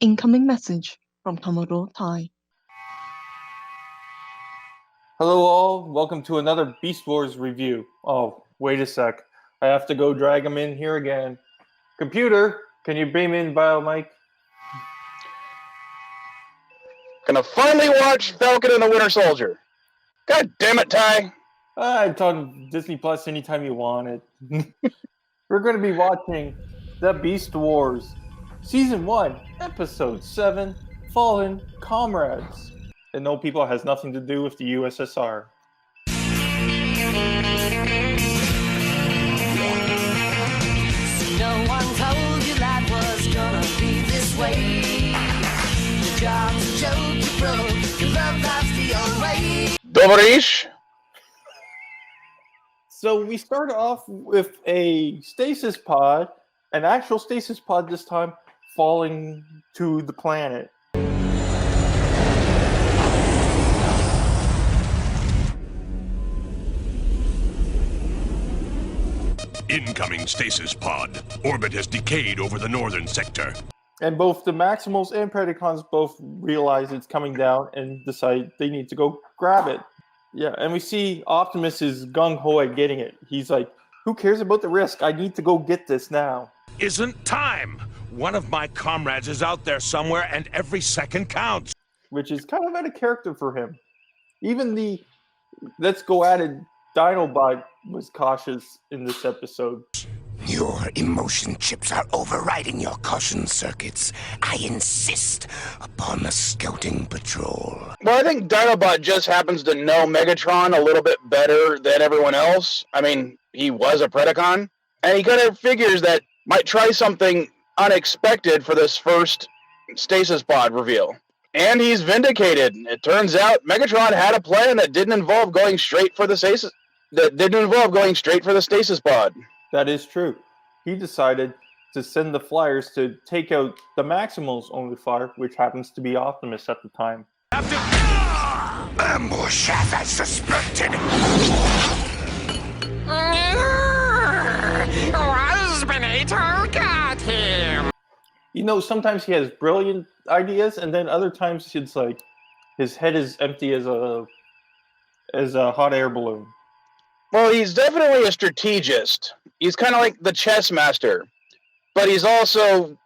Incoming message from Commodore Tai. Hello all, welcome to another Beast Wars review. Oh, wait a sec. I have to go drag him in here again. Computer, can you beam in Bio Mike? Gonna finally watch Falcon and the Winter Soldier. God damn it, Ty. It's on Disney Plus anytime you want it. We're going to be watching The Beast Wars, Season 1, Episode 7, Fallen Comrades. And no, people, it has nothing to do with the USSR. No one told you life was gonna be this way. Your job's a joke, you broke, your love life's the old way. Doberish. So we start off with a stasis pod, an actual stasis pod this time, falling to the planet. Incoming stasis pod. Orbit has decayed over the northern sector. And both the Maximals and Predacons both realize it's coming down and decide they need to go grab it. Yeah, and we see Optimus is gung-ho at getting it. He's like, who cares about the risk? I need to go get this now. Isn't time. One of my comrades is out there somewhere and every second counts. Which is kind of out of character for him. Even the let's go at it Dinobot was cautious in this episode. Your emotion chips are overriding your caution circuits. I insist upon a scouting patrol. Well, I think Dinobot just happens to know Megatron a little bit better than everyone else. I mean, he was a Predacon, and he kind of figures that might try something unexpected for this first stasis pod reveal. And he's vindicated. It turns out Megatron had a plan that didn't involve going straight for the stasis. Pod. That is true. He decided to send the flyers to take out the Maximals only flyer, which happens to be Optimus at the time. Ambush as I suspected. Waspinator got him. You know, sometimes he has brilliant ideas, and then other times it's like his head is empty as a hot air balloon. Well, he's definitely a strategist. He's kind of like the chess master, but he also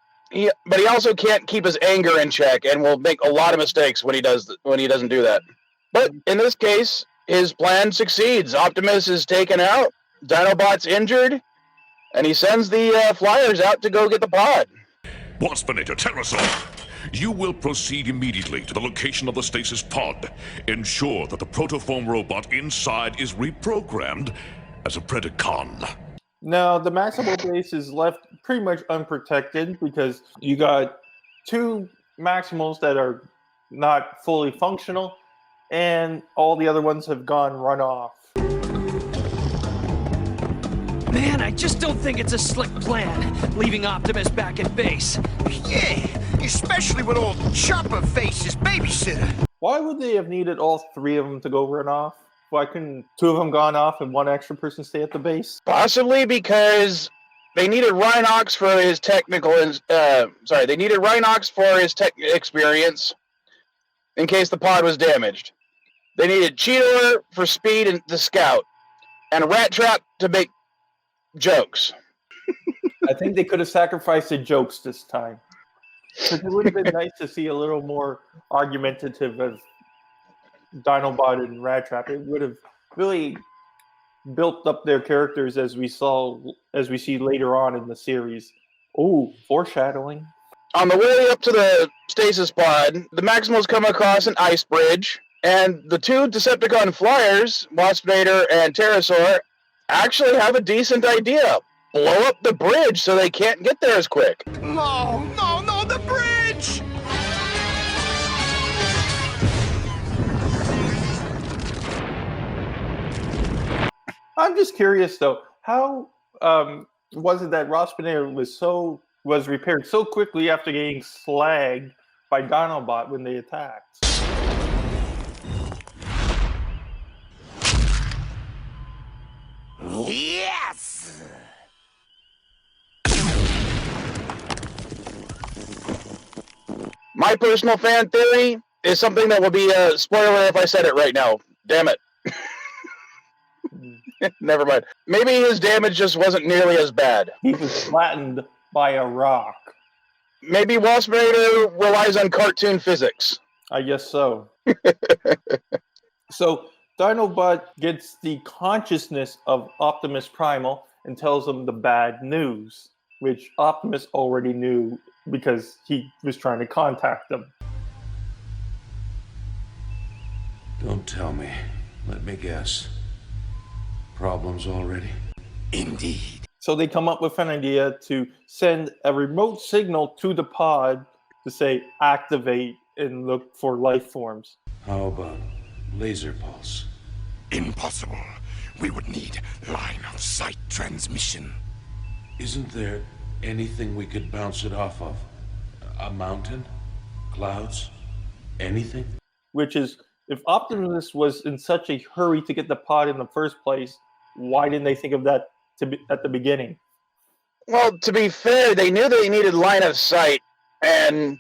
can't keep his anger in check and will make a lot of mistakes when he doesn't do that. But in this case, his plan succeeds. Optimus is taken out, Dinobot's injured, and he sends the flyers out to go get the pod. Waspinator Pterosaur, you will proceed immediately to the location of the stasis pod. Ensure that the protoform robot inside is reprogrammed as a Predacon. Now, the Maximal base is left pretty much unprotected because you got two Maximals that are not fully functional, and all the other ones have run off. Man, I just don't think it's a slick plan, leaving Optimus back at base. Yeah, especially with old Chopper Face's babysitter. Why would they have needed all three of them to go run off? Why couldn't two of them gone off and one extra person stay at the base? Possibly because they needed Rhinox for his they needed Rhinox for his tech experience in case the pod was damaged. They needed Cheetor for speed and to scout, and Rat Trap to make jokes. I think they could have sacrificed the jokes this time. Because it would have been nice to see a little more argumentative of Dinobot and Rat Trap. It would have really built up their characters as we see later on in the series. Oh, foreshadowing. On the way up to the stasis pod, the Maximals come across an ice bridge, and the two Decepticon flyers, Waspinator and Pterosaur, actually have a decent idea. Blow up the bridge so they can't get there as quick. No, the bridge! I'm just curious though, how was it that Waspinator was repaired so quickly after getting slagged by Dinobot when they attacked? Yes! my personal fan theory is something that will be a spoiler if I said it right now. Damn it. Never mind. Maybe his damage just wasn't nearly as bad. He was flattened by a rock. Maybe Waspinator relies on cartoon physics. I guess so. So Dinobot gets the consciousness of Optimus Primal and tells him the bad news, which Optimus already knew because he was trying to contact them. Don't tell me. Let me guess. Problems already? Indeed. So they come up with an idea to send a remote signal to the pod to say activate and look for life forms. How about laser pulse? Impossible. We would need line of sight transmission. Isn't there anything we could bounce it off of? A mountain? Clouds? Anything? Which is, if Optimus was in such a hurry to get the pod in the first place, why didn't they think of that at the beginning? Well, to be fair, they knew they needed line of sight, and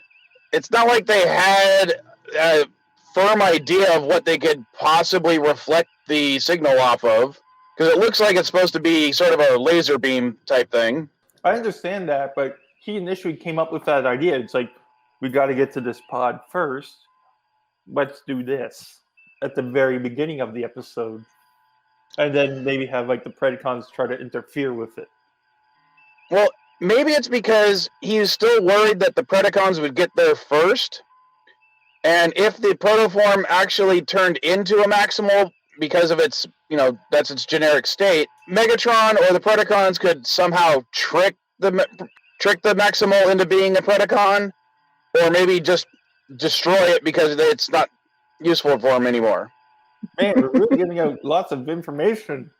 it's not like they had a firm idea of what they could possibly reflect the signal off of, because it looks like it's supposed to be sort of a laser beam type thing. I understand that, but he initially came up with that idea. It's like, we got to get to this pod first. Let's do this at the very beginning of the episode. And then maybe have like the Predacons try to interfere with it. Well, maybe it's because he's still worried that the Predacons would get there first. And if the protoform actually turned into a Maximal because of its, that's its generic state, Megatron or the Predacons could somehow trick the Maximal into being a Predacon, or maybe just destroy it because it's not useful for him anymore. Man, we're really giving out lots of information.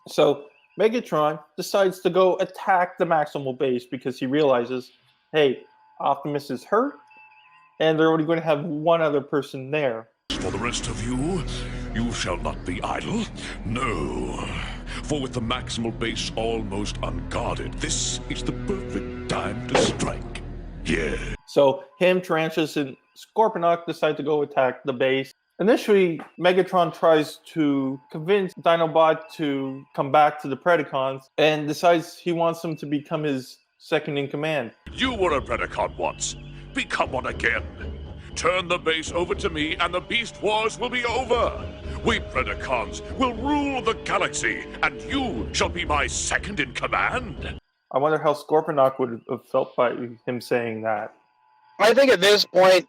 So Megatron decides to go attack the Maximal base because he realizes, hey, Optimus is hurt, and they're only going to have one other person there. For the rest of you, you shall not be idle. No. For with the Maximal base almost unguarded, this is the perfect time to strike. Yeah. So him, Tarantulas, and Scorponok decide to go attack the base. Initially, Megatron tries to convince Dinobot to come back to the Predacons and decides he wants them to become his second in command. You were a Predacon once. Become one again. Turn the base over to me and the Beast Wars will be over. We Predacons will rule the galaxy and you shall be my second in command. I wonder how Scorponok would have felt by him saying that. I think at this point,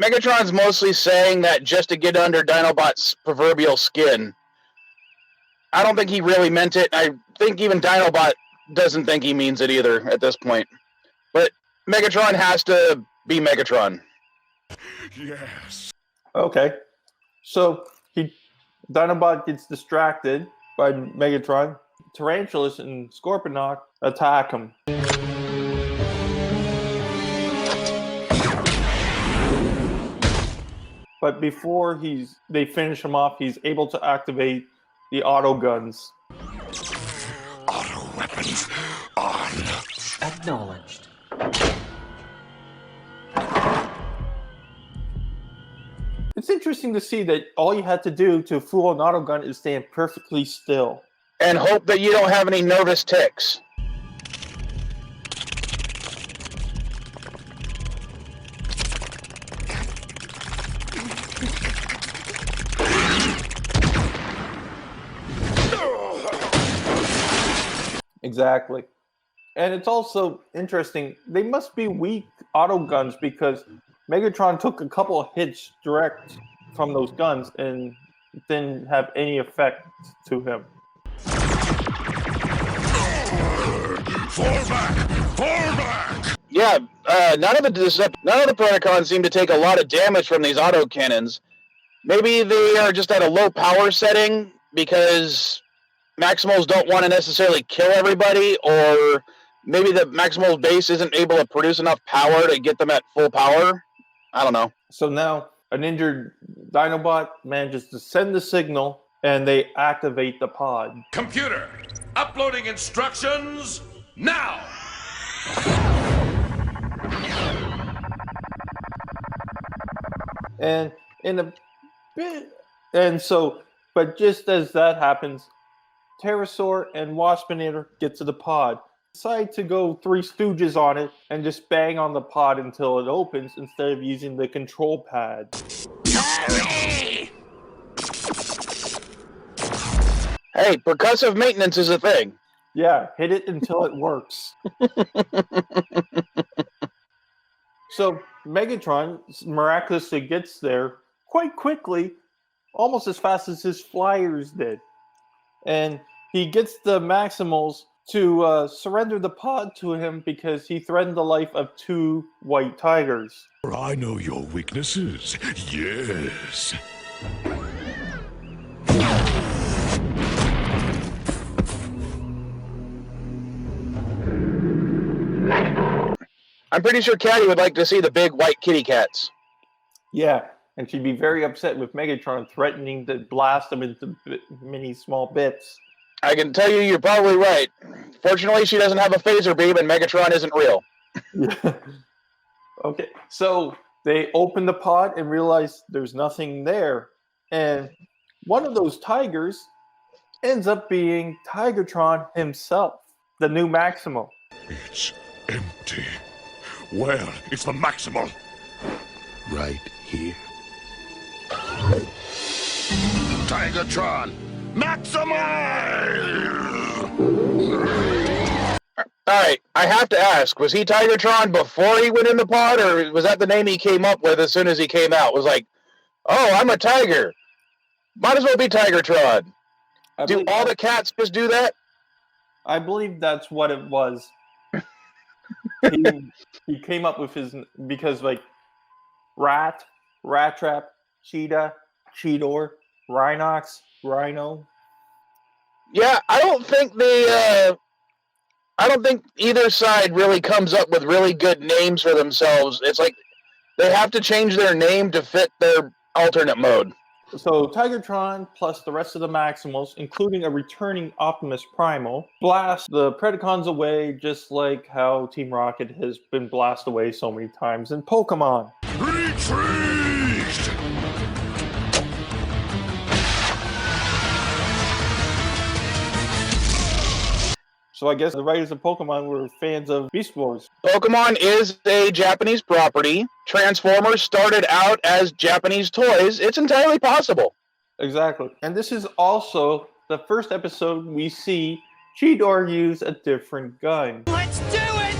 Megatron's mostly saying that just to get under Dinobot's proverbial skin. I don't think he really meant it. I think even Dinobot doesn't think he means it either at this point. But Megatron has to be Megatron. Yes. Okay. So Dinobot gets distracted by Megatron. Tarantulas and Scorponok attack him. But before they finish him off, he's able to activate the auto guns. Auto weapons on. Acknowledged. It's interesting to see that all you had to do to fool an auto gun is stand perfectly still. And hope that you don't have any nervous tics. Exactly. And it's also interesting, they must be weak auto guns because Megatron took a couple of hits direct from those guns and didn't have any effect to him. Fall back! Fall back! Yeah, none of the Predacons seem to take a lot of damage from these auto cannons. Maybe they are just at a low power setting because Maximals don't want to necessarily kill everybody, or maybe the Maximal base isn't able to produce enough power to get them at full power. I don't know. So now an injured Dinobot manages to send the signal and they activate the pod. Computer, uploading instructions now! And in a bit, and so, but just as that happens, Pterosaur and Waspinator get to the pod. Decide to go Three Stooges on it and just bang on the pod until it opens instead of using the control pad. Hurry! Hey, percussive maintenance is a thing. Yeah, hit it until it works. So Megatron miraculously gets there quite quickly, almost as fast as his flyers did. And he gets the Maximals to surrender the pod to him because he threatened the life of 2 white tigers. I know your weaknesses. Yes. I'm pretty sure Caddy would like to see the big white kitty cats. Yeah, and she'd be very upset with Megatron threatening to blast them into many small bits. I can tell you you're probably right. Fortunately, she doesn't have a phaser beam and Megatron isn't real. Yeah. Okay, so they open the pod and realize there's nothing there. And one of those tigers ends up being Tigatron himself, the new Maximal. It's empty. Well, it's the Maximal. Right here. Tigatron! Maximal! Alright, I have to ask, was he Tigatron before he went in the pod, or was that the name he came up with as soon as he came out? Was like, oh, I'm a tiger. Might as well be Tigatron. Do all the cats just do that? I believe that's what it was. He came up with his, because like Rat Trap, Cheetah, Cheetor, Rhinox, Rhino. Yeah, I don't think either side really comes up with really good names for themselves. It's like they have to change their name to fit their alternate mode. So Tigatron plus the rest of the Maximals, including a returning Optimus Primal, blast the Predacons away just like how Team Rocket has been blasted away so many times in Pokemon. Retreat! So I guess the writers of Pokemon were fans of Beast Wars. Pokemon is a Japanese property. Transformers started out as Japanese toys. It's entirely possible. Exactly. And this is also the first episode we see Cheetor use a different gun. Let's do it!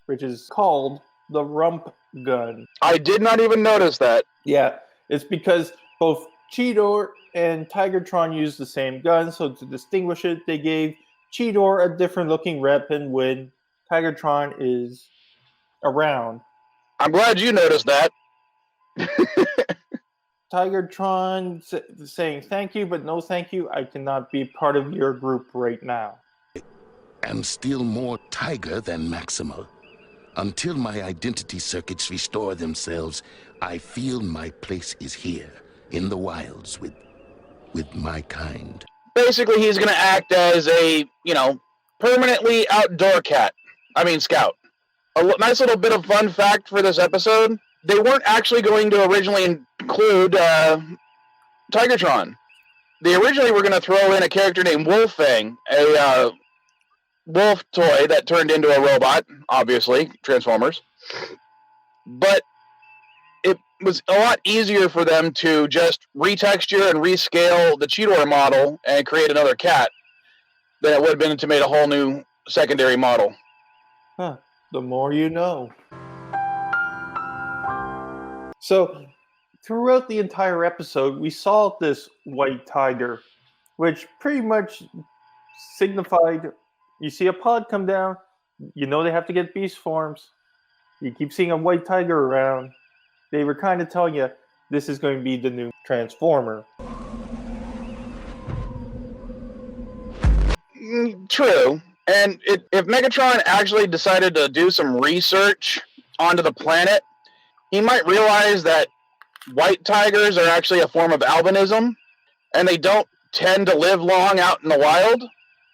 Which is called the Rump Gun. I did not even notice that. Yeah, it's because both Cheetor and Tigatron use the same gun, so to distinguish it, they gave Cheetor a different looking weapon when Tigatron is around. I'm glad you noticed that. Tigatron saying thank you, but no thank you. I cannot be part of your group right now. Am still more tiger than Maximal. Until my identity circuits restore themselves, I feel my place is here, in the wilds, with my kind. Basically, he's going to act as a, permanently outdoor scout. A nice little bit of fun fact for this episode. They weren't actually going to originally include Tigatron. They originally were going to throw in a character named Wolffang, a wolf toy that turned into a robot, obviously, Transformers. But it was a lot easier for them to just retexture and rescale the Cheetor model and create another cat than it would have been to make a whole new secondary model. Huh. The more you know. So, throughout the entire episode, we saw this white tiger, which pretty much signified, you see a pod come down, you know they have to get beast forms. You keep seeing a white tiger around. They were kind of telling you, this is going to be the new Transformer. True. And if Megatron actually decided to do some research onto the planet, he might realize that white tigers are actually a form of albinism, and they don't tend to live long out in the wild.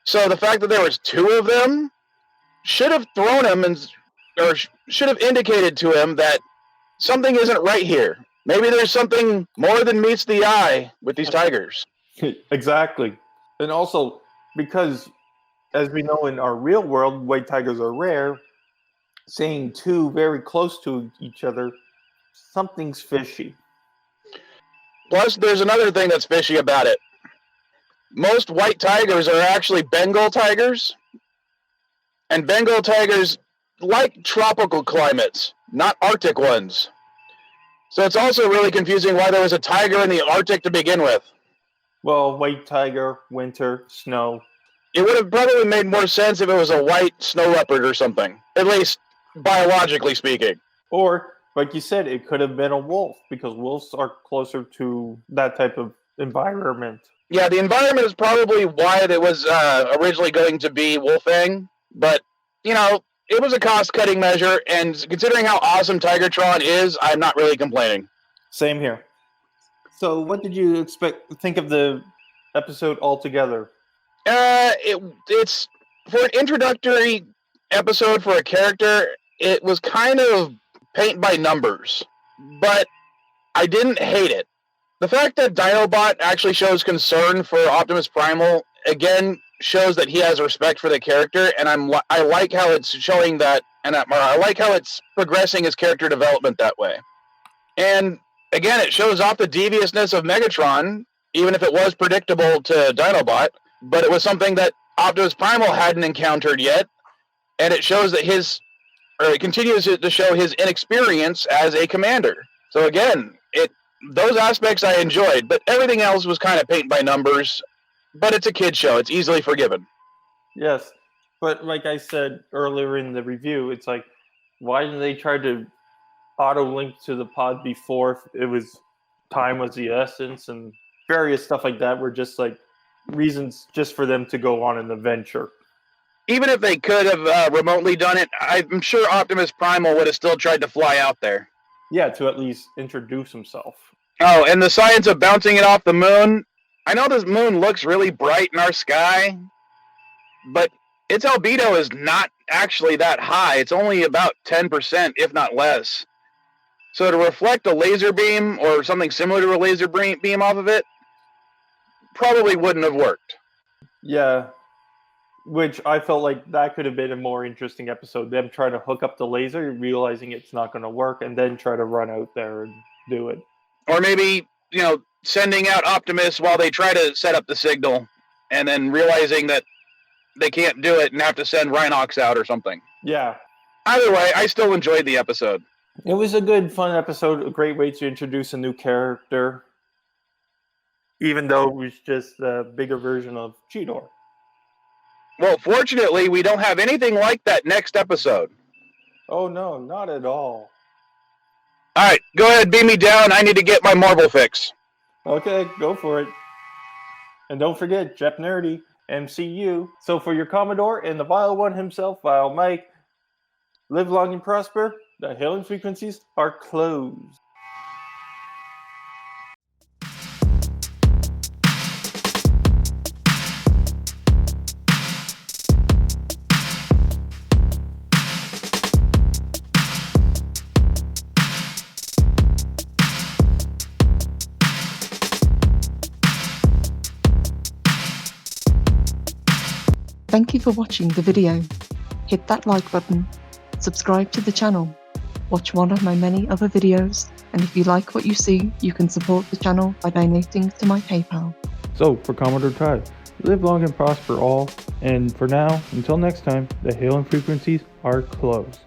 So the fact that there was 2 of them should have thrown him or should have indicated to him that something isn't right here. Maybe there's something more than meets the eye with these tigers. Exactly. And also, because as we know in our real world, white tigers are rare, seeing two very close to each other, something's fishy. Plus, there's another thing that's fishy about it. Most white tigers are actually Bengal tigers. And Bengal tigers like tropical climates, not Arctic ones. So it's also really confusing why there was a tiger in the Arctic to begin with. Well, white tiger, winter, snow. It would have probably made more sense if it was a white snow leopard or something, at least biologically speaking. Or, like you said, it could have been a wolf, because wolves are closer to that type of environment. Yeah, the environment is probably why it was originally going to be Wolfang, but, you know, it was a cost-cutting measure, and considering how awesome Tigatron is, I'm not really complaining. Same here. So, what did you think of the episode altogether? It's for an introductory episode for a character, it was kind of paint by numbers, but I didn't hate it. The fact that Dinobot actually shows concern for Optimus Primal again shows that he has respect for the character, and I like how it's showing that, and I like how it's progressing his character development that way. And again, it shows off the deviousness of Megatron, even if it was predictable to Dinobot, but it was something that Optimus Primal hadn't encountered yet, and it shows that it continues to show his inexperience as a commander. So again, those aspects I enjoyed, but everything else was kind of paint by numbers. But it's a kid's show; it's easily forgiven. Yes, but like I said earlier in the review, it's like, why didn't they try to auto-link to the pod before it was time was the essence, and various stuff like that were just like reasons just for them to go on an adventure. Even if they could have remotely done it, I'm sure Optimus Primal would have still tried to fly out there. Yeah, to at least introduce himself. Oh, and the science of bouncing it off the moon. I know this moon looks really bright in our sky, but its albedo is not actually that high. It's only about 10%, if not less. So to reflect a laser beam or something similar to a laser beam off of it probably wouldn't have worked. Yeah, which I felt like that could have been a more interesting episode. Them trying to hook up the laser, realizing it's not going to work, and then try to run out there and do it. Or maybe, sending out Optimus while they try to set up the signal, and then realizing that they can't do it and have to send Rhinox out or something. Yeah. Either way, I still enjoyed the episode. It was a good, fun episode. A great way to introduce a new character, even though it was just a bigger version of Cheetor. Well, fortunately, we don't have anything like that next episode. Oh, no, not at all. All right, go ahead, beam me down. I need to get my Marvel fix. Okay, go for it. And don't forget, Jep Nerdy, MCU. So for your Commodore and the Vile One himself, Vile Mike, live long and prosper. The hailing frequencies are closed. Thank you for watching the video. Hit that like button, subscribe to the channel, watch one of my many other videos, and if you like what you see, you can support the channel by donating to my PayPal. So, for Commodore Ty, live long and prosper all, and for now, until next time, the hailing frequencies are closed.